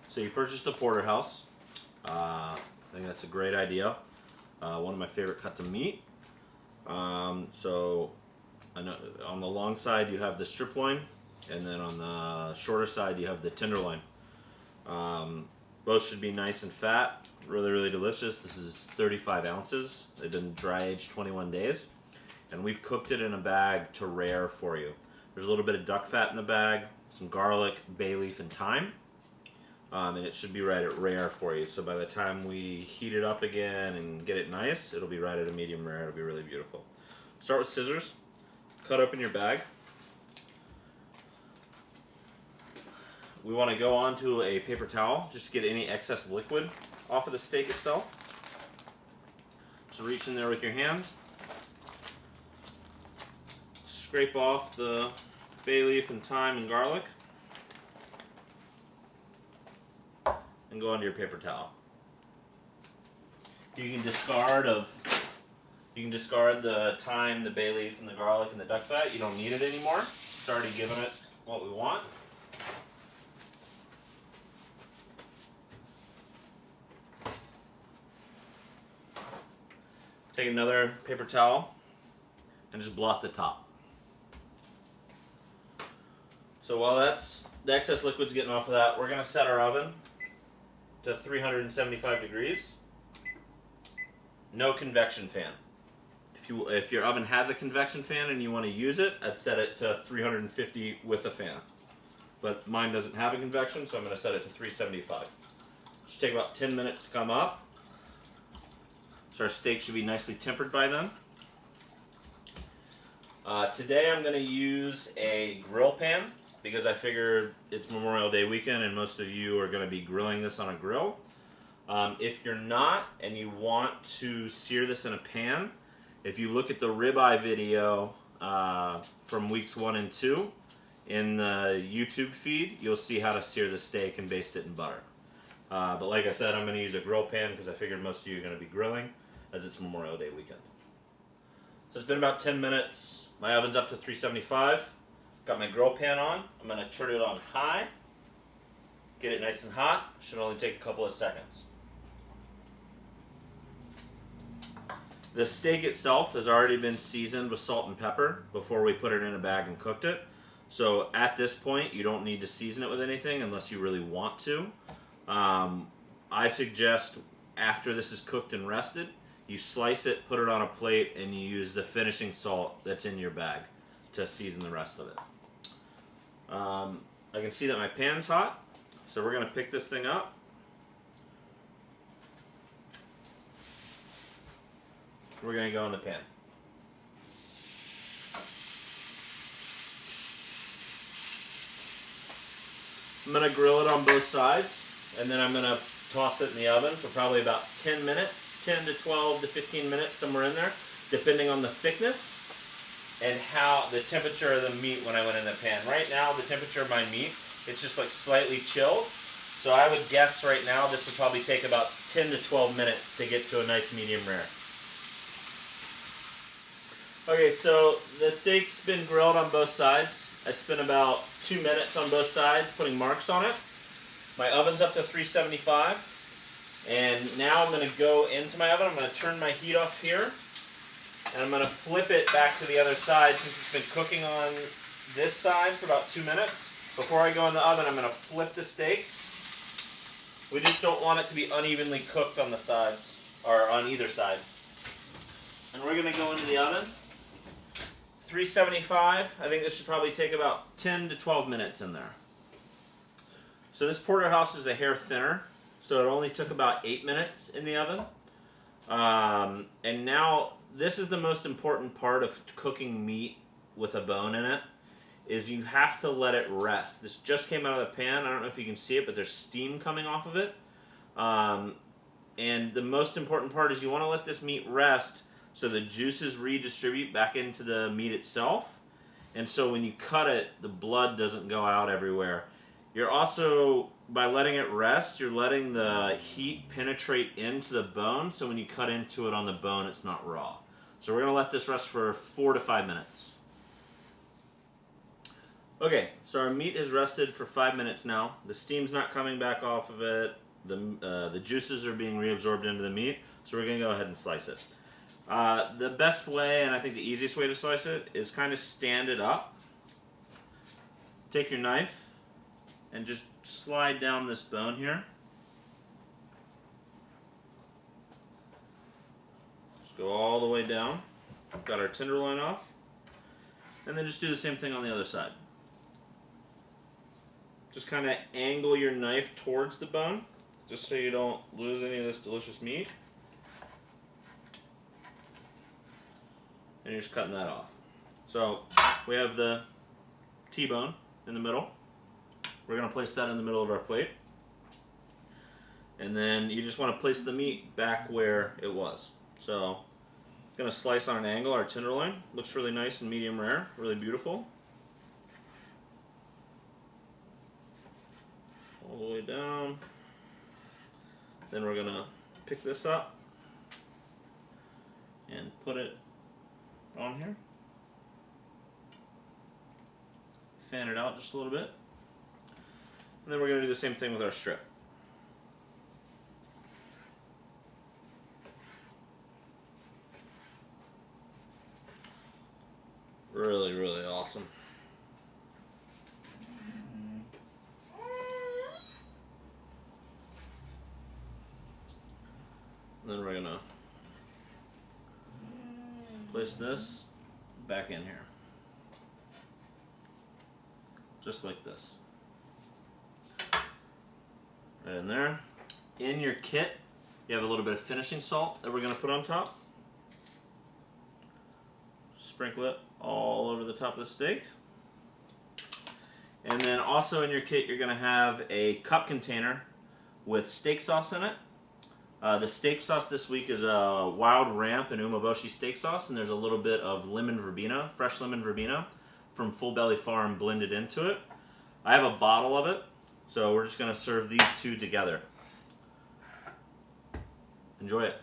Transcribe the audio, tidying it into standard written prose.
So you purchased a Porterhouse. I think that's a great idea. One of my favorite cuts of meat. So on the long side you have the strip loin, and then on the shorter side you have the tenderloin. Both should be nice and fat, really, really delicious. This is 35 ounces. They've been dry aged 21 days. And we've cooked it in a bag to rare for you. There's a little bit of duck fat in the bag, some garlic, bay leaf, and thyme. And it should be right at rare for you. So by the time we heat it up again and get it nice, it'll be right at a medium rare. It'll be really beautiful. Start with scissors. Cut open your bag. We want to go onto a paper towel just to get any excess liquid off of the steak itself. So reach in there with your hand. Scrape off the bay leaf and thyme and garlic. And go onto your paper towel. You can discard the thyme, the bay leaf, and the garlic and the duck fat. You don't need it anymore. It's already given it what we want. Take another paper towel and just blot the top. So while the excess liquid's getting off of that, we're going to set our oven to 375 degrees. No convection fan. If your oven has a convection fan and you want to use it, I'd set it to 350 with a fan. But mine doesn't have a convection, so I'm going to set it to 375. Should take about 10 minutes to come up. So our steak should be nicely tempered by then. Today I'm going to use a grill pan because I figured it's Memorial Day weekend and most of you are going to be grilling this on a grill. If you're not and you want to sear this in a pan, if you look at the ribeye video from weeks 1 and 2 in the YouTube feed, you'll see how to sear the steak and baste it in butter. But like I said, I'm going to use a grill pan because I figured most of you are going to be grilling as it's Memorial Day weekend. So it's been about 10 minutes. My oven's up to 375. Got my grill pan on. I'm going to turn it on high. Get it nice and hot. Should only take a couple of seconds. The steak itself has already been seasoned with salt and pepper before we put it in a bag and cooked it. So at this point, you don't need to season it with anything unless you really want to. I suggest after this is cooked and rested, you slice it, put it on a plate, and you use the finishing salt that's in your bag to season the rest of it. I can see that my pan's hot, so we're going to pick this thing up. We're going to go in the pan. I'm going to grill it on both sides, and then I'm going to toss it in the oven for probably about 10 minutes, 10 to 12 to 15 minutes, somewhere in there, depending on the thickness and how the temperature of the meat when I went in the pan. Right now, the temperature of my meat, it's just like slightly chilled. So I would guess right now this would probably take about 10 to 12 minutes to get to a nice medium rare. Okay, so the steak's been grilled on both sides. I spent about 2 minutes on both sides putting marks on it. My oven's up to 375. And now I'm going to go into my oven. I'm going to turn my heat off here. And I'm going to flip it back to the other side since it's been cooking on this side for about 2 minutes. Before I go in the oven, I'm going to flip the steak. We just don't want it to be unevenly cooked on the sides, or on either side. And we're going to go into the oven. 375. I think this should probably take about 10 to 12 minutes in there. So this Porterhouse is a hair thinner, so it only took about 8 minutes in the oven. And now this is the most important part of cooking meat with a bone in it, is you have to let it rest. This just came out of the pan. I don't know if you can see it, but there's steam coming off of it. And the most important part is you want to let this meat rest so the juices redistribute back into the meat itself. And so when you cut it, the blood doesn't go out everywhere. You're also, by letting it rest, you're letting the heat penetrate into the bone, so when you cut into it on the bone, it's not raw. So we're going to let this rest for 4 to 5 minutes. Okay, so our meat is rested for 5 minutes now. The steam's not coming back off of it. The juices are being reabsorbed into the meat, so we're going to go ahead and slice it. The best way, and I think the easiest way to slice it, is kind of stand it up. Take your knife and just slide down this bone here. Just go all the way down. Got our tenderloin off. And then just do the same thing on the other side. Just kind of angle your knife towards the bone, just so you don't lose any of this delicious meat. And you're just cutting that off. So we have the T-bone in the middle. We're going to place that in the middle of our plate. And then you just want to place the meat back where it was. So I'm going to slice on an angle our tenderloin. Looks really nice and medium rare, really beautiful. All the way down. Then we're going to pick this up and put it on here. Fan it out just a little bit. And then we're going to do the same thing with our strip. Really, really awesome. And then we're going to place this back in here. Just like this. Right in there. In your kit, you have a little bit of finishing salt that we're going to put on top. Sprinkle it all over the top of the steak. And then also in your kit, you're going to have a cup container with steak sauce in it. The steak sauce this week is a wild ramp and umeboshi steak sauce, and there's a little bit of lemon verbena, fresh lemon verbena from Full Belly Farm blended into it. I have a bottle of it, so we're just going to serve these two together. Enjoy it.